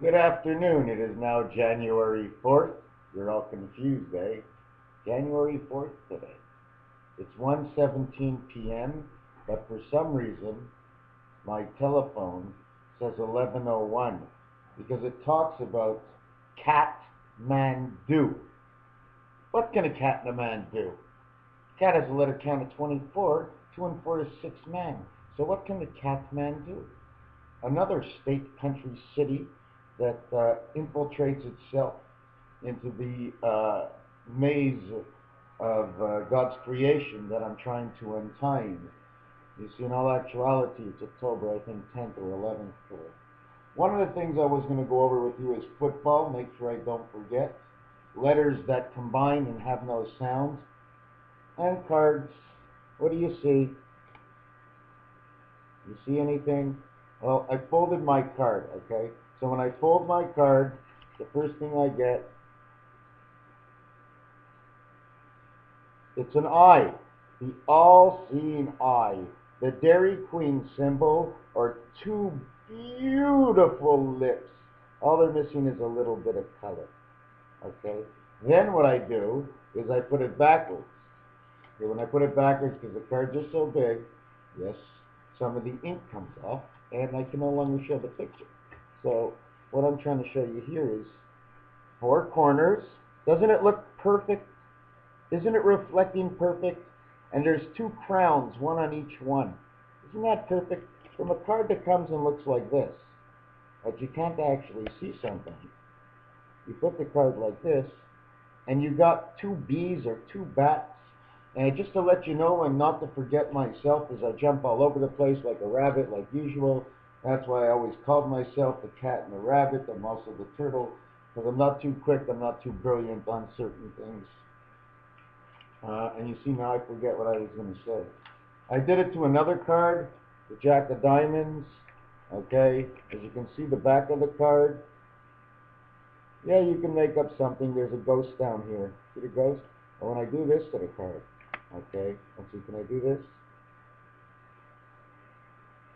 Good afternoon. It is now January 4th. You're all confused, eh? January 4th today. It's 1:17 p.m., but for some reason, my telephone says 11:01 because it talks about Cat-man-do. What can a cat and a man do? Cat has a letter count of 24. 2 and 4 is 6 men. So what can the cat man do? Another state, country, city that infiltrates itself into the maze of God's creation that I'm trying to untie. You see, in all actuality, it's October, I think, 10th or 11th today. One of the things I was going to go over with you is football. Make sure I don't forget. Letters that combine and have no sound. And cards. What do you see? You see anything? Well, I folded my card, okay? So when I fold my card, the first thing I get, it's an eye. The all-seeing eye. The Dairy Queen symbol, or two beautiful lips. All they're missing is a little bit of color, okay? Then what I do is I put it backwards. Okay, when I put it backwards, because the cards are so big, yes, some of the ink comes off, and I can no longer show the picture. So what I'm trying to show you here is 4 corners. Doesn't it look perfect? Isn't it reflecting perfect? And there's 2 crowns, one on each one. Isn't that perfect? From a card that comes and looks like this, but you can't actually see something. You put the card like this, and you got 2 bees or 2 bats. And just to let you know and not to forget myself as I jump all over the place like a rabbit like usual. That's why I always called myself the cat and the rabbit. I'm also the turtle because I'm not too quick, I'm not too brilliant on certain things. And you see now I forget what I was going to say. I did it to another card, the Jack of Diamonds. Okay, as you can see the back of the card. Yeah, you can make up something. There's a ghost down here. See the ghost? Or when I do this to the card. Okay, let's see, can I do this?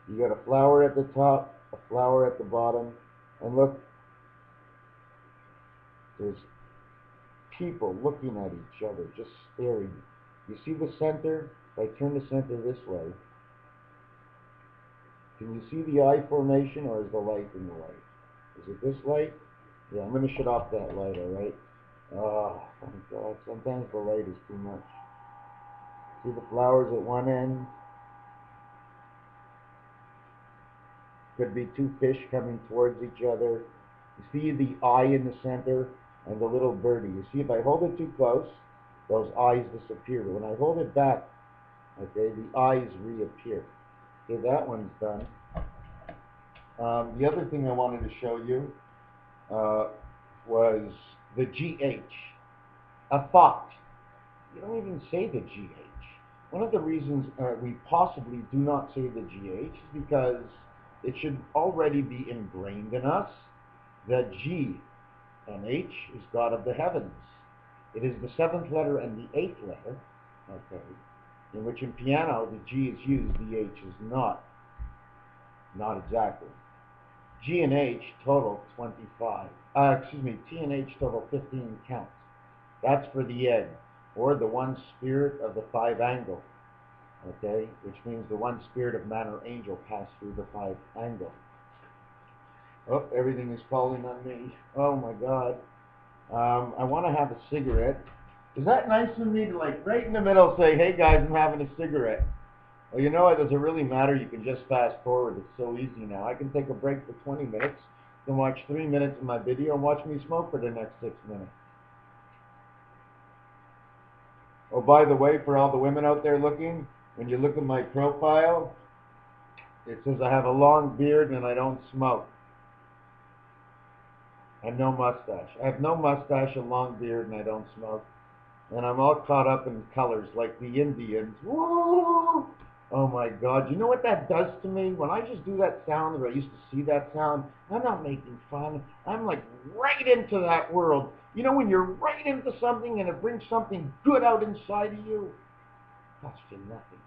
You got a flower at the top, a flower at the bottom, and look, there's people looking at each other, just staring. You see the center? If I turn the center this way, can you see the eye formation, or is the light in the light? Is it this light? Yeah, I'm going to shut off that light, alright? Oh, thank God, sometimes the light is too much. See the flowers at one end? Could be 2 fish coming towards each other. You see the eye in the center and the little birdie. You see, if I hold it too close, those eyes disappear. But when I hold it back, okay, the eyes reappear. Okay, that one's done. The other thing I wanted to show you was the GH, a thought. You don't even say the GH. One of the reasons we possibly do not say the GH is because it should already be ingrained in us that G and H is God of the heavens. It is the 7th letter and the 8th letter, okay, in which in piano the G is used, the H is not. Not exactly. G and H total 25. T and H total 15 counts. That's for the egg, or the one spirit of the 5 angle. Okay, which means the one spirit of man or angel passed through the 5 angle. Oh, everything is falling on me. Oh my God. I want to have a cigarette. Is that nice of me to, like, right in the middle say, hey guys, I'm having a cigarette? Well, you know what, does it really matter? You can just fast forward. It's so easy now. I can take a break for 20 minutes, then watch 3 minutes of my video and watch me smoke for the next 6 minutes. Oh, by the way, for all the women out there looking, when you look at my profile, it says I have a long beard and I don't smoke. And no mustache. I have no mustache, a long beard, and I don't smoke. And I'm all caught up in colors like the Indians. Woo! Oh my God. You know what that does to me? When I just do that sound, or I used to see that sound, I'm not making fun. I'm like right into that world. You know when you're right into something and it brings something good out inside of you? Costs you nothing.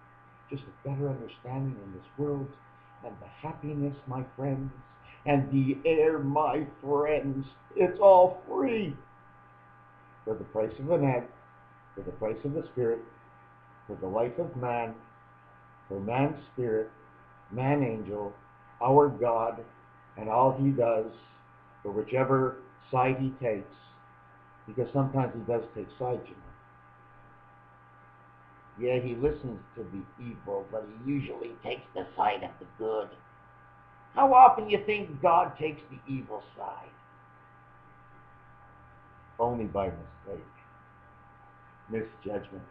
Just a better understanding in this world and the happiness, my friends. And the air, my friends, it's all free. For the price of an egg, for the price of the spirit, for the life of man, for man's spirit, man angel, our God, and all he does, for whichever side he takes, because sometimes he does take sides, you know. Yeah, he listens to the evil, but he usually takes the side of the good. How often do you think God takes the evil side? Only by mistake, misjudgment.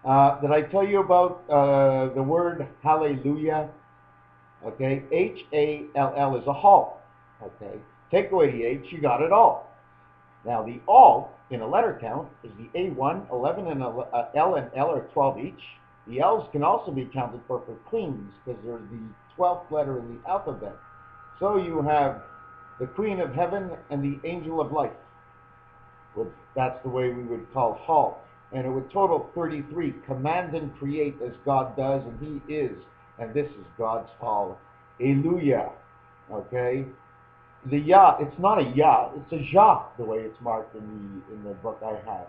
Did I tell you about the word hallelujah? Okay, H-A-L-L is a halt. Okay, take away the H, you got it all. Now the all in a letter count is the A1, 11, and L and L are 12 each. The L's can also be counted for queens because they're the 12th letter in the alphabet. So you have the Queen of Heaven and the Angel of Life. That's the way we would call halt. And it would total 33. Command and create as God does, and he is. And this is God's hallelujah. Okay? The Yah, it's not a Yah, it's a Jah, the way it's marked in the book I have.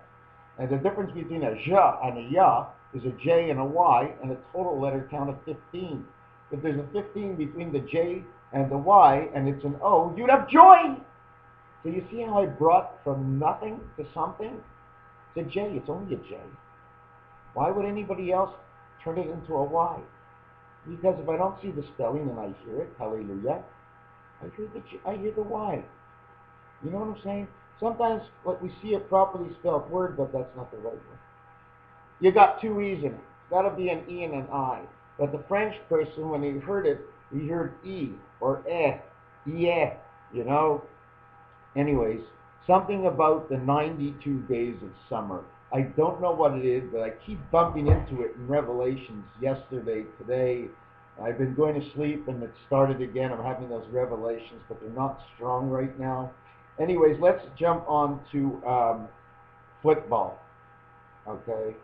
And the difference between a Jah and a Yah is a J and a Y, and a total letter count of 15. If there's a 15 between the J and the Y, and it's an O, you'd have joy! So you see how I brought from nothing to something? It's a J, it's only a J. Why would anybody else turn it into a Y? Because if I don't see the spelling and I hear it, hallelujah, I hear the Y. You know what I'm saying? Sometimes we see a properly spelled word, but that's not the right one. You got two E's in it. It's got to be an E and an I. But the French person, when he heard it, he heard E or yeah, you know? Anyways, something about the 92 days of summer. I don't know what it is, but I keep bumping into it in Revelations yesterday, today. I've been going to sleep and it started again. I'm having those revelations, but they're not strong right now. Anyways, let's jump on to football. Okay?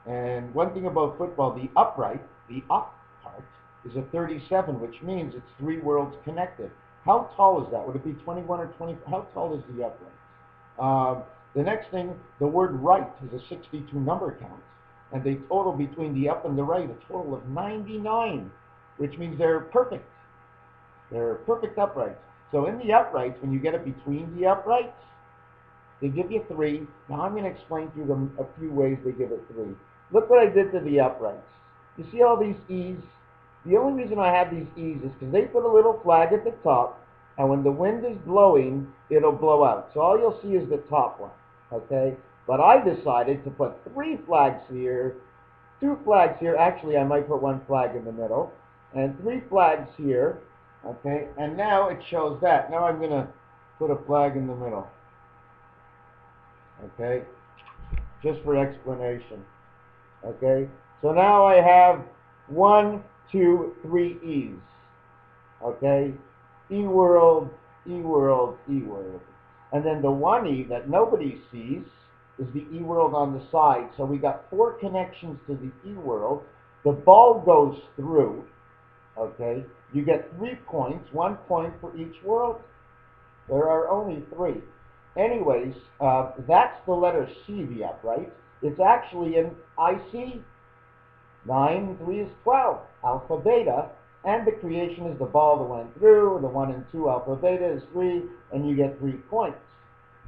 And one thing about football, the upright, the up part, is a 37, which means it's three worlds connected. How tall is that? Would it be 21 or 20? How tall is the upright? The next thing, the word right is a 62 number count. And they total between the up and the right, a total of 99, which means they're perfect. They're perfect uprights. So in the uprights, when you get it between the uprights, they give you 3. Now I'm going to explain to them a few ways they give it 3. Look what I did to the uprights. You see all these E's? The only reason I have these E's is because they put a little flag at the top, and when the wind is blowing, it'll blow out. So all you'll see is the top one, okay? But I decided to put 3 flags here, 2 flags here. Actually, I might put 1 flag in the middle, and 3 flags here, okay? And now it shows that. Now I'm going to put a flag in the middle, okay? Just for explanation, okay? So now I have 1, 2, 3 E's, okay? E-world, E-world, E-world. And then the 1 E that nobody sees is the E-world on the side. So we got 4 connections to the E-world. The ball goes through, okay? You get 3 points, 1 point for each world. There are only 3. Anyways, that's the letter C, the upright. It's actually an IC. 9, 3 is 12, alpha, beta, and the creation is the ball that went through, the 1 and 2, alpha, beta is 3, and you get 3 points.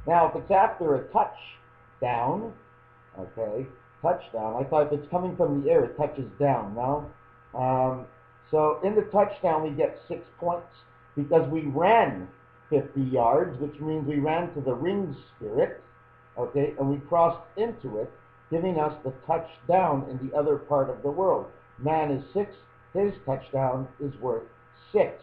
Now, if it's after a touchdown, okay, touchdown, I thought if it's coming from the air, it touches down, no? So in the touchdown, we get 6 points because we ran 50 yards, which means we ran to the ring spirit, okay, and we crossed into it, giving us the touchdown in the other part of the world. Man is 6. His touchdown is worth 6.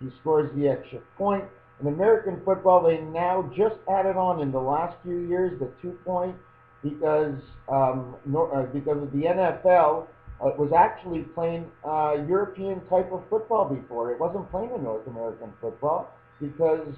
He scores the extra point. In American football, they now just added on in the last few years the 2 point because of the NFL was actually playing European type of football before. It wasn't playing in North American football because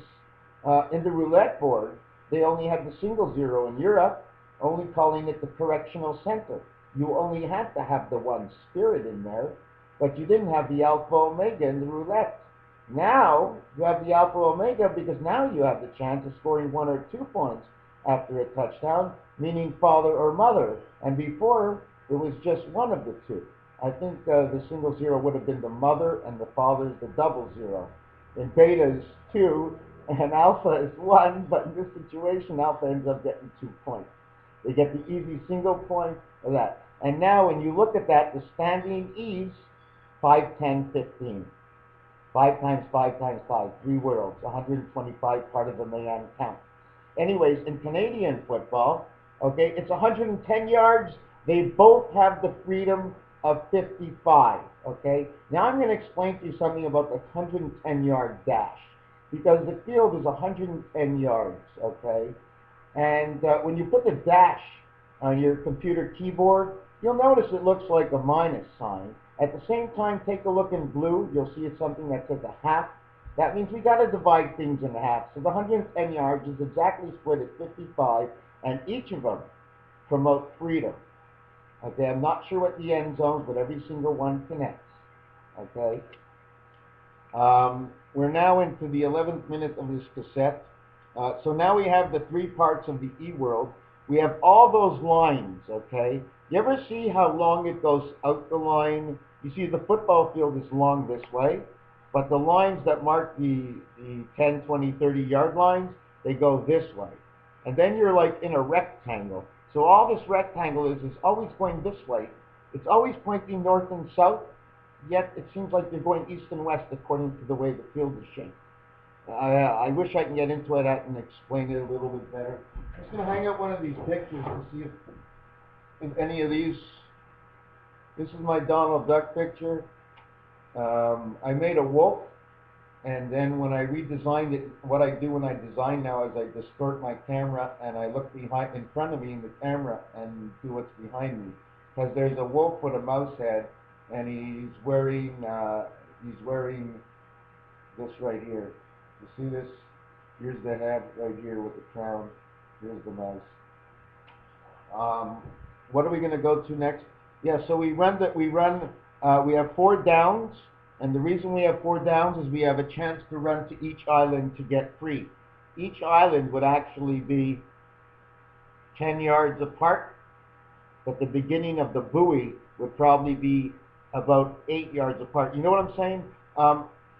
in the roulette board, they only had the single 0 in Europe, only calling it the correctional center. You only had to have the 1 spirit in there, but you didn't have the alpha omega in the roulette. Now you have the alpha omega because now you have the chance of scoring 1 or 2 points after a touchdown, meaning father or mother. And before, it was just one of the two. I think the single zero would have been the mother and the father is the double zero. And beta is 2 and alpha is 1, but in this situation, alpha ends up getting 2 points. They get the easy single point of that. And now when you look at that, the standing E's, 5, 10, 15. 5 times 5 times 5, 3 worlds, 125 part of the man count. Anyways, in Canadian football, okay, it's 110 yards. They both have the freedom of 55, okay? Now I'm going to explain to you something about the 110-yard dash because the field is 110 yards, okay? And when you put the dash on your computer keyboard, you'll notice it looks like a minus sign. At the same time, take a look in blue. You'll see it's something that says a half. That means we got to divide things in half. So the 110 yards is exactly split at 55, and each of them promote freedom. Okay, I'm not sure what the end zones, but every single one connects. Okay. We're now into the 11th minute of this cassette. So now we have the 3 parts of the E-world. We have all those lines, okay? You ever see how long it goes out the line? You see the football field is long this way, but the lines that mark the 10, 20, 30-yard lines, they go this way. And then you're like in a rectangle. So all this rectangle is always going this way. It's always pointing north and south, yet it seems like you're going east and west according to the way the field is shaped. I wish I can get into it and explain it a little bit better. I'm just going to hang up one of these pictures to see if any of these. This is my Donald Duck picture. I made a wolf, and then when I redesigned it, what I do when I design now is I distort my camera and I look behind, in front of me in the camera and do what's behind me. Because there's a wolf with a mouse head, and he's wearing this right here. You see this? Here's the head right here with the crown. Here's the mouse. What are we going to go to next? Yeah, so we have 4 downs, and the reason we have 4 downs is we have a chance to run to each island to get free. Each island would actually be 10 yards apart, but the beginning of the buoy would probably be about 8 yards apart. You know what I'm saying?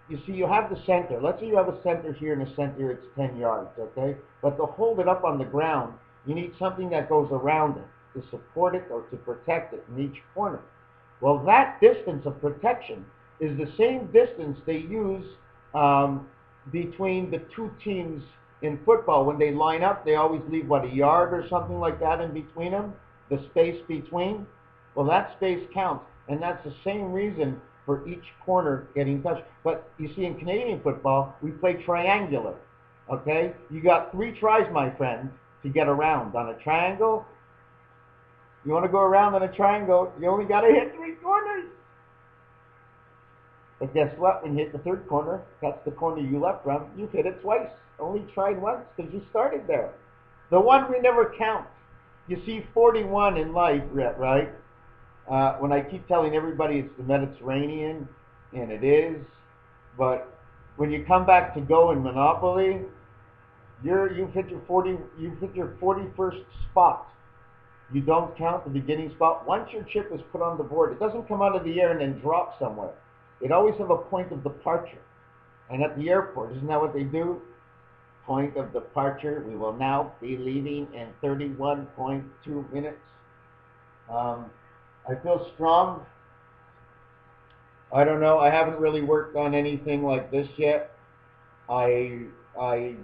You see, you have the center. Let's say you have a center here and a center, it's 10 yards, okay? But to hold it up on the ground, you need something that goes around it to support it or to protect it in each corner. Well, that distance of protection is the same distance they use between the 2 teams in football. When they line up, they always leave, what, a yard or something like that in between them, the space between. Well, that space counts, and that's the same reason for each corner getting touched. But you see, in Canadian football, we play triangular, okay? You got 3 tries, my friend, to get around. On a triangle, you want to go around on a triangle, you only got to hit 3 corners. But guess what? When you hit the 3rd corner, that's the corner you left from, you've hit it twice. Only tried once because you started there. The one we never count. You see 41 in life, right? When I keep telling everybody it's the Mediterranean, and it is, but when you come back to go in Monopoly, you've hit your 41st spot. You don't count the beginning spot. Once your chip is put on the board, it doesn't come out of the air and then drop somewhere. It always have a point of departure. And at the airport, isn't that what they do? Point of departure. We will now be leaving in 31.2 minutes. I feel strong. I don't know. I haven't really worked on anything like this yet. I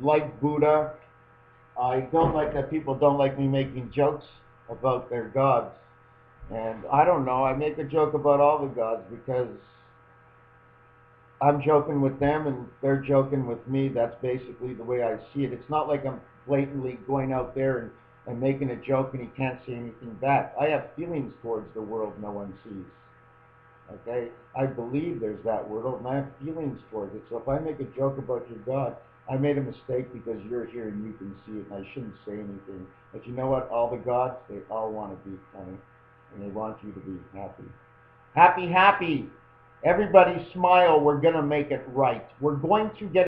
like Buddha. I don't like that people don't like me making jokes about their gods. And I don't know. I make a joke about all the gods because I'm joking with them and they're joking with me. That's basically the way I see it. It's not like I'm blatantly going out there and making a joke and he can't say anything back. I have feelings towards the world no one sees. Okay? I believe there's that world and I have feelings towards it. So if I make a joke about your God, I made a mistake because you're here and you can see it and I shouldn't say anything. But you know what? All the gods, they all want to be funny and they want you to be happy. Happy, happy! Everybody smile. We're going to make it right. We're going to get